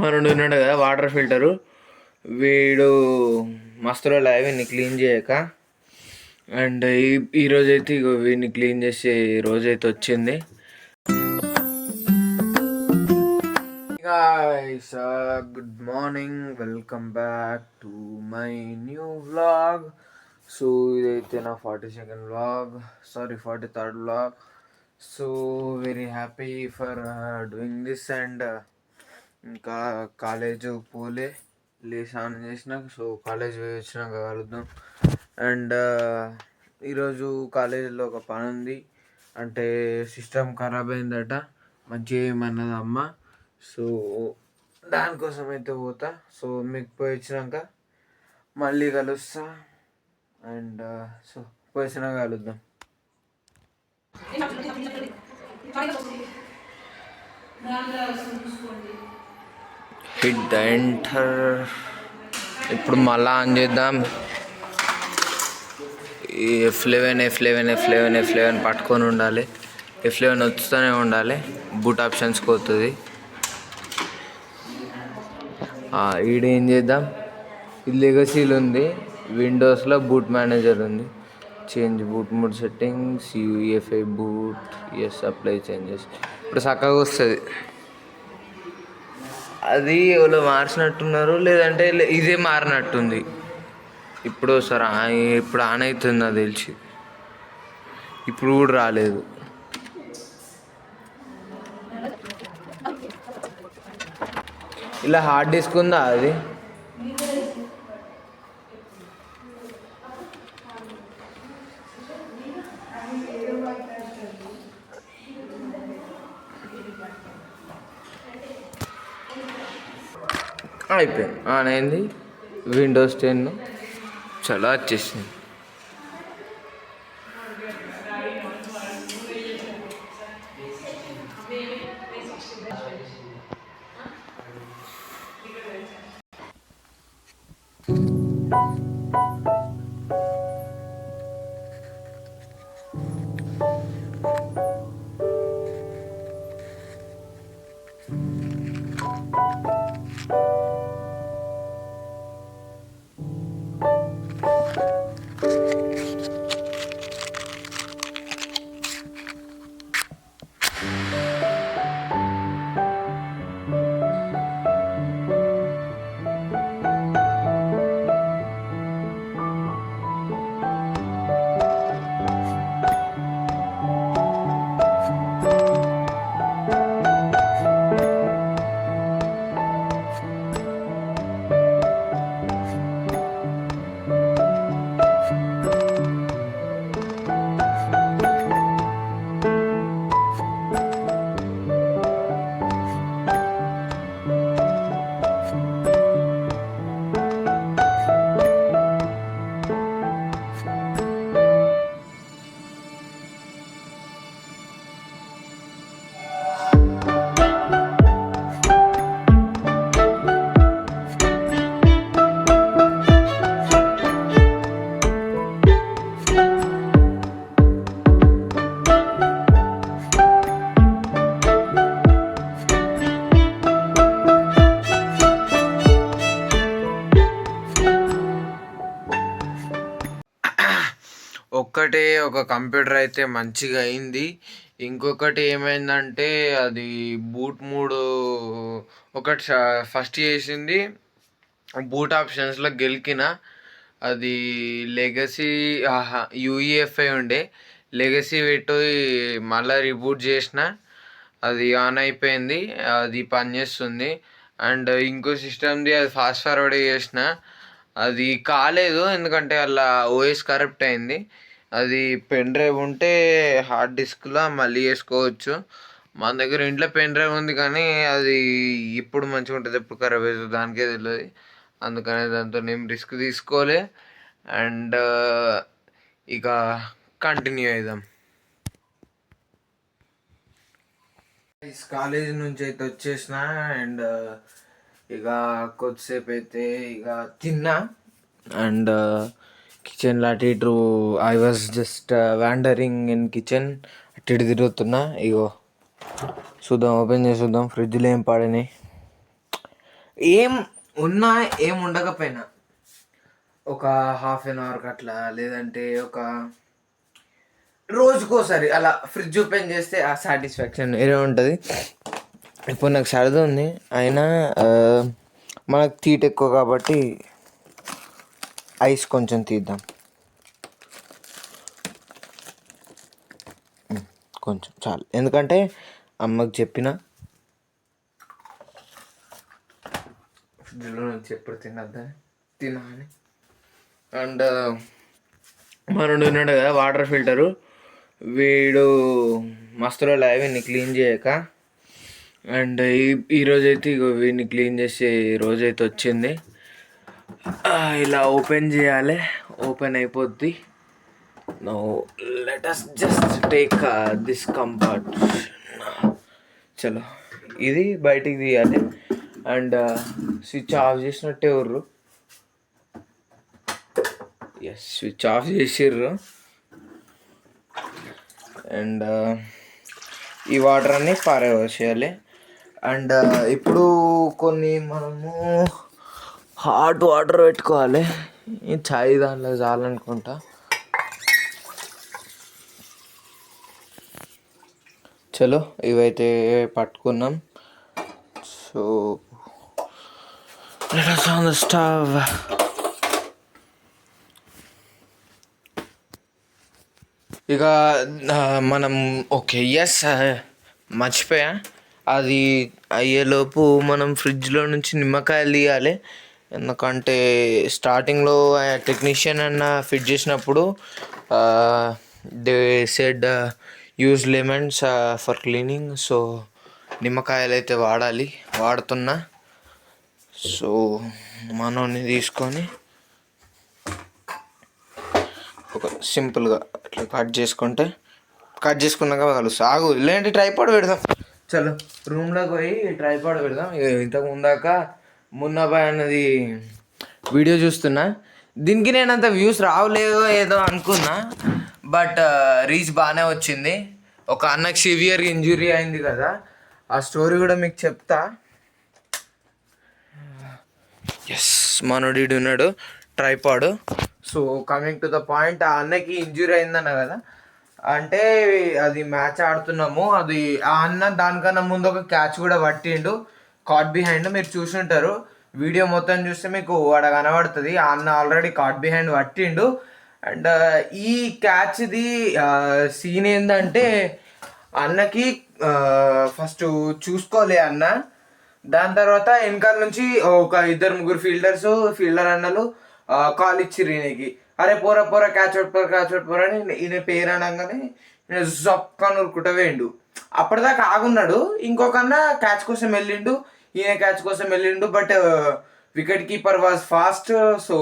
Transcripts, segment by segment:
మనోడు ఉన్నాడు కదా వాటర్ ఫిల్టరు, వీడు మస్తు రోజులు వీడిని క్లీన్ చేయక. అండ్ ఈరోజైతే ఇగో వీడిని క్లీన్ చేసే రోజైతే వచ్చింది. Guys, good morning, welcome back to my new vlog. So ఇదైతే నా 42nd vlog, sorry 43rd vlog. So very happy for doing this. And ఇంకా కాలేజ్ పోలే, లేచి ఆన్ చేసిన. సో కాలేజ్ వచ్చినాక కలుద్దాం. అండ్ ఈరోజు కాలేజీలో ఒక పని ఉంది, అంటే సిస్టమ్ ఖరాబ్ అయిందట, మంచిగా ఏమన్నది అమ్మ. సో దానికోసం అయితే పోతా. సో మీకు పోయి వచ్చినాక మళ్ళీ కలుస్తా. అండ్ సో పోయి వచ్చినాక కలుద్దాం. Hit the enter. ఇప్పుడు మళ్ళా ఆన్ చేద్దాం. ఈ F11 పట్టుకొని ఉండాలి. F11 వస్తూనే ఉండాలి. బూట్ ఆప్షన్స్కి పోతుంది. ఈడేం చేద్దాం. ఇది లెగసీలు ఉంది, విండోస్లో బూట్ మేనేజర్ ఉంది. Change boot mode settings, UEFI boot, yes apply changes. ఇప్పుడు చక్కగా వస్తుంది. అది ఎవరో మార్చినట్టున్నారు, లేదంటే ఇదే మారినట్టుంది. ఇప్పుడు సార్ ఇప్పుడు ఆన్ అవుతుంది నాకు తెలిసి. ఇప్పుడు కూడా రాలేదు. ఇలా హార్డ్ డిస్క్ ఉందా అది? అయిపోయింది, ఆన్ అయింది. విండోస్ 10 చాలా వచ్చేసింది. ఒక్కటే ఒక కంప్యూటర్ అయితే మంచిగా అయింది. ఇంకొకటి ఏమైందంటే అది బూట్ మోడ్ ఒకటి ఫస్ట్ చేసింది, బూట్ ఆప్షన్స్లో గెలికిన. అది లెగసీ UEFI ఉండే, లెగసీ పెట్టి మళ్ళీ రిబూట్ చేసిన, అది ఆన్ అయిపోయింది, అది పనిచేస్తుంది. అండ్ ఇంకో సిస్టమ్ది అది ఫాస్ట్ ఫార్వర్డ్ చేసిన, అది కాలేదు ఎందుకంటే అలా OS కరప్ట్ అయింది. అది పెన్ డ్రైవ్ ఉంటే హార్డ్ డిస్క్లో మళ్ళీ వేసుకోవచ్చు. మన దగ్గర ఇంట్లో పెన్ డ్రైవ్ ఉంది, కానీ అది ఇప్పుడు మంచిగా ఉంటుంది, ఎప్పుడు ఖరాబ్ అవుతుంది దానికే తెలియదు. అందుకనే దాంతో నేను రిస్క్ తీసుకోలే. అండ్ ఇక కంటిన్యూ అవుదాం. కాలేజ్ నుంచి అయితే వచ్చేసిన. అండ్ ఇక కొద్దిసేపు అయితే ఇక తిన్నా. అండ్ కిచెన్లో అటు ఇటు I was just wandering in kitchen, అటు ఇటు తిరుగుతున్నా. ఇగో చూద్దాం, ఓపెన్ చేసి చూద్దాం ఫ్రిడ్జ్లో ఏం పాడినాయి. ఏం ఉన్నా ఏం ఉండకపోయినా ఒక హాఫ్ అన్ అవర్కి అట్లా, లేదంటే ఒక రోజుకోసారి అలా ఫ్రిడ్జ్ ఓపెన్ చేస్తే ఆ సాటిస్ఫాక్షన్ వేరే ఉంటుంది. ఇప్పుడు నాకు సరదా ఉంది అయినా మనకు తీట ఎక్కువ కాబట్టి ఐస్ కొంచెం తీద్దాం. కొంచెం చాలు, ఎందుకంటే అమ్మకి చెప్పిన ఫ్రిడ్జ్లో నుంచి ఎప్పుడు తినద్దని తినా అని. అండ్ మనోడు ఉన్నాడు కదా వాటర్ ఫిల్టరు, వీడు మస్తులో వీడిని క్లీన్ చేయక. అండ్ ఈరోజైతే ఇగో వీడిని క్లీన్ చేసే రోజైతే వచ్చింది. ఇలా ఓపెన్ చేయాలి, ఓపెన్ అయిపోద్ది. No let us just take this compart. చలో ఇది బయటికి తీయాలి. అండ్ స్విచ్ ఆఫ్ చేసినట్టే ఉర్రు. ఎస్, స్విచ్ ఆఫ్ చేసిర్రు. అండ్ ఈ వాటర్ అన్ని పారవేసేయాలి. అండ్ ఇప్పుడు కొన్ని మనము హాట్ వాటర్ పెట్టుకోవాలి. ఈ ఛాయ్ దాంట్లో చాలనుకుంటా. చలో ఇవైతే పట్టుకున్నాం. So let us on the stove. ఇక మనం ఓకే ఎస్ మర్చిపోయా, అది అయ్యేలోపు మనం ఫ్రిడ్జ్లో నుంచి నిమ్మకాయలు తీయాలి. ఎందుకంటే స్టార్టింగ్లో టెక్నీషియన్ అన్న ఫిట్ చేసినప్పుడు they said use lemons for cleaning. So నిమ్మకాయలు అయితే వాడుతున్నా. సో మనోని తీసుకొని ఒక సింపుల్గా అట్లా కట్ చేసుకున్నాక కలుస్తా. ఆగు, ఇలాంటి ట్రైపాడ్ పెడదాం. చలో రూమ్లోకి పోయి ట్రైపాడ్ పెడదాం. ఇంతకు మున్నాబాయ్ అన్నది వీడియో చూస్తున్నా. దీనికి నేను అంత వ్యూస్ రావలేదో ఏదో అనుకున్నా, బట్ రీచ్ బాగానే వచ్చింది. ఒక అన్నకి సివియర్ ఇంజురీ అయింది కదా, ఆ స్టోరీ కూడా మీకు చెప్తా. ఎస్, మనోడు ఉన్నాడు tripod. So coming to the point, ఆ అన్నకి ఇంజురీ అయిందన్న కదా, అంటే అది మ్యాచ్ ఆడుతున్నాము. అది ఆ అన్న దానికన్నా ముందు ఒక క్యాచ్ కూడా పట్టిండు కాట్ బిహైండ్. మీరు చూసుంటారు వీడియో మొత్తం చూస్తే మీకు వాడ కనబడుతుంది. ఆ అన్న ఆల్రెడీ కాట్ బిహైండ్ పట్టిండు. అండ్ ఈ క్యాచ్ది సీన్ ఏంటంటే, అన్నకి ఫస్ట్ చూసుకోలే అన్న. దాని తర్వాత వెనకాల నుంచి ఒక 2-3 ఫీల్డర్ అన్నలు కాల్ ఇచ్చిర్రు ఈయనకి, అరే పోరా క్యాచ్ పట్టుపోరా అని. ఈయన పేరు అనగానే ఈయన జొక్క నూరుకుంటూ వేయండు. అప్పటిదాకా ఆగున్నాడు. ఇంకొక అన్న క్యాచ్ కోసం వెళ్ళిండు, ఈయన క్యాచ్ కోసం వెళ్ళిండు. But wicket keeper was fast. So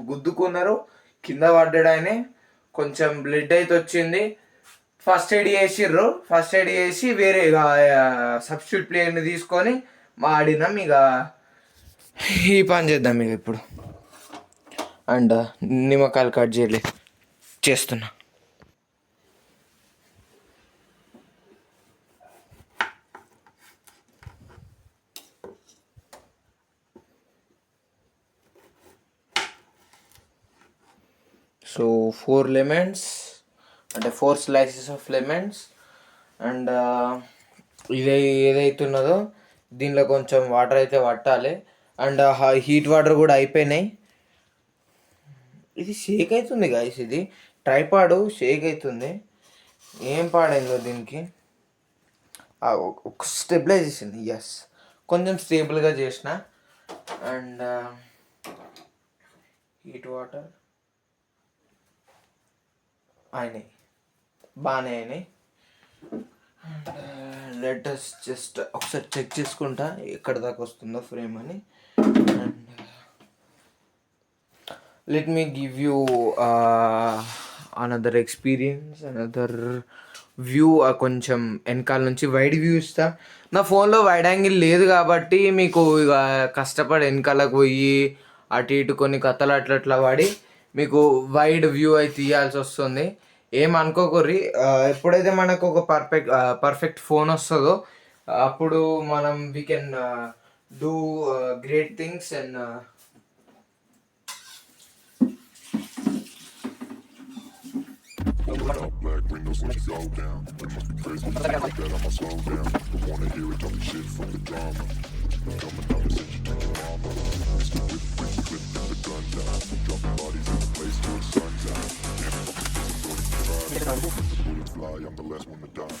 గుద్దుకున్నారు, కింద పడ్డాడు ఆయన. కొంచెం బ్లడ్ అయితే వచ్చింది. ఫస్ట్ ఎయిడ్ చేసి వేరే సబ్స్టిట్యూట్ ప్లేయర్ని తీసుకొని ఆడినాం. ఇక ఈ పని చేద్దాం ఇక ఇప్పుడు. అండ్ నిమ్మకాయలు కట్ చేస్తున్నా. సో 4 లెమన్స్ అంటే 4 స్లైసెస్ ఆఫ్ లెమన్స్. అండ్ ఇది ఏదైతున్నదో దీనిలో కొంచెం వాటర్ అయితే పట్టాలి. అండ్ హీట్ వాటర్ కూడా అయిపోయినాయి. ఇది షేక్ అవుతుంది గాయస్, ఇది ట్రైపాడ్ షేక్ అవుతుంది. ఏం పాడైందో దీనికి. ఒక స్టెబిలైజేషన్, ఎస్ కొంచెం స్టేబుల్గా చేసిన. అండ్ హీట్ వాటర్ బాగానే అయినాయి. లెట్ us జస్ట్ ఒకసారి చెక్ చేసుకుంటా ఎక్కడ దాకా వస్తుందో ఫ్రేమ్ అని. And let me give you another experience, another view. కొంచెం వెనకాల నుంచి వైడ్ వ్యూ ఇస్తా. నా ఫోన్లో వైడ్ యాంగిల్ లేదు కాబట్టి మీకు ఇక కష్టపడి వెనకాలకు పోయి అటు ఇటు కొన్ని కథలు అట్లా వాడి మీకు వైడ్ వ్యూ అయితే తీయాల్సి వస్తుంది. ఏమనుకోకర్రి, ఎప్పుడైతే మనకు ఒక పర్ఫెక్ట్ ఫోన్ వస్తుందో అప్పుడు మనం we can do great things and Up black windows when you go down. It must be crazy to think that I'ma slow down. Don't wanna hear it talking shit from the drama. Coming down to send you to your mama. Mr. Whip, clip the guns out. Dropping bodies in the place till the sun's out. Can't fucking miss it, don't even try. When the bullets fly, I'm the last one to die.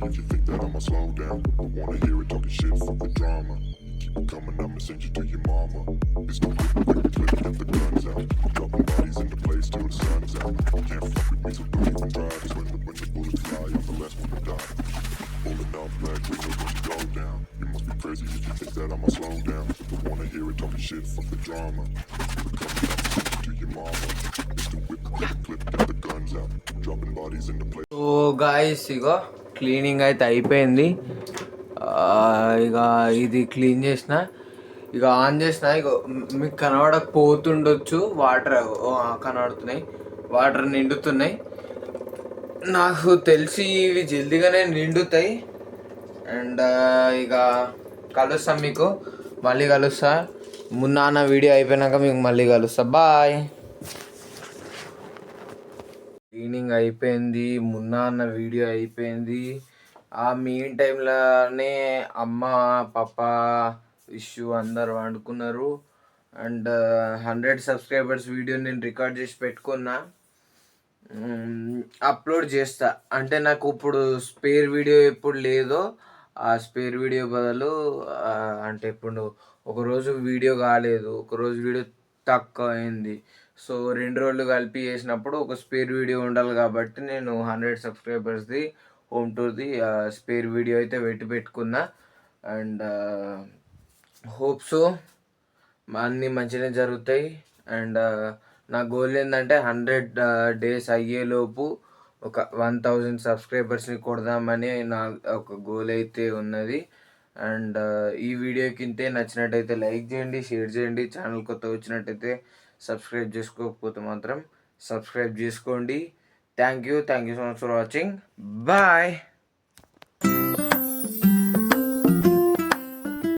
If you think that I'ma slow down, I wanna hear it talking shit, fuck the drama. Keep it coming, I'ma send you to your mama. It's no quick, clip, get the guns out. Dropping bodies in the place till the sun's out. Can't fuck with me, so don't even try. Cause when the bullets fly, I'm the last one to die. Pulling up black windows when you go down. You must be crazy if you think that I'ma slow down. I wanna hear it talking shit, fuck the drama. Keep it coming, I'ma send you to your mama. It's the whip, clip, get the guns out. Dropping bodies in the place. So guys ego cleaning అయితే అయిపోయింది. ఇక ఇది clean చేసిన, ఇక on చేసిన. ఇక మీకు కనబడకపోతుండొచ్చు, water కనబడుతున్నాయి, వాటర్ నిండుతున్నాయి. నాకు తెలిసి ఇవి జల్దీగానే నిండుతాయి. అండ్ ఇక కలుస్తాం మీకు, మళ్ళీ కలుస్తా. మున్నాన్న వీడియో అయిపోయినాక మీకు మళ్ళీ కలుస్తా. బాయ్. క్లీనింగ్ అయిపోయింది, మున్నా అన్న వీడియో అయిపోయింది. ఆ మెయిన్ టైంలోనే అమ్మ పాప ఇష్యూ అందరు వండుకున్నారు. అండ్ 100 సబ్స్క్రైబర్స్ వీడియో నేను రికార్డ్ చేసి పెట్టుకున్నా, అప్లోడ్ చేస్తా. అంటే నాకు ఇప్పుడు స్పేర్ వీడియో ఎప్పుడు లేదో ఆ స్పేర్ వీడియో బదులు అంటే ఇప్పుడు ఒకరోజు వీడియో కాలేదు, ఒకరోజు వీడియో తక్కువ అయింది. సో 2 రోజులు కలిపి చేసినప్పుడు ఒక స్పేర్ వీడియో ఉండాలి కాబట్టి నేను 100 సబ్స్క్రైబర్స్ది హోమ్ టూర్ది స్పేర్ వీడియో అయితే పెట్టుకున్నా. అండ్ హోప్ సో అన్నీ మంచిగానే జరుగుతాయి. అండ్ నా గోల్ ఏంటంటే 100 డేస్ అయ్యేలోపు ఒక 1000 సబ్స్క్రైబర్స్ని కొడదామని నా ఒక గోల్ అయితే ఉన్నది. అండ్ ఈ వీడియోకి ఇంతే, నచ్చినట్టయితే లైక్ చేయండి, షేర్ చేయండి. ఛానల్ కొత్త వచ్చినట్టయితే సబ్స్క్రైబ్ చేసుకోకపోతే మాత్రం సబ్స్క్రైబ్ చేసుకోండి. Thank you so much for watching. Bye.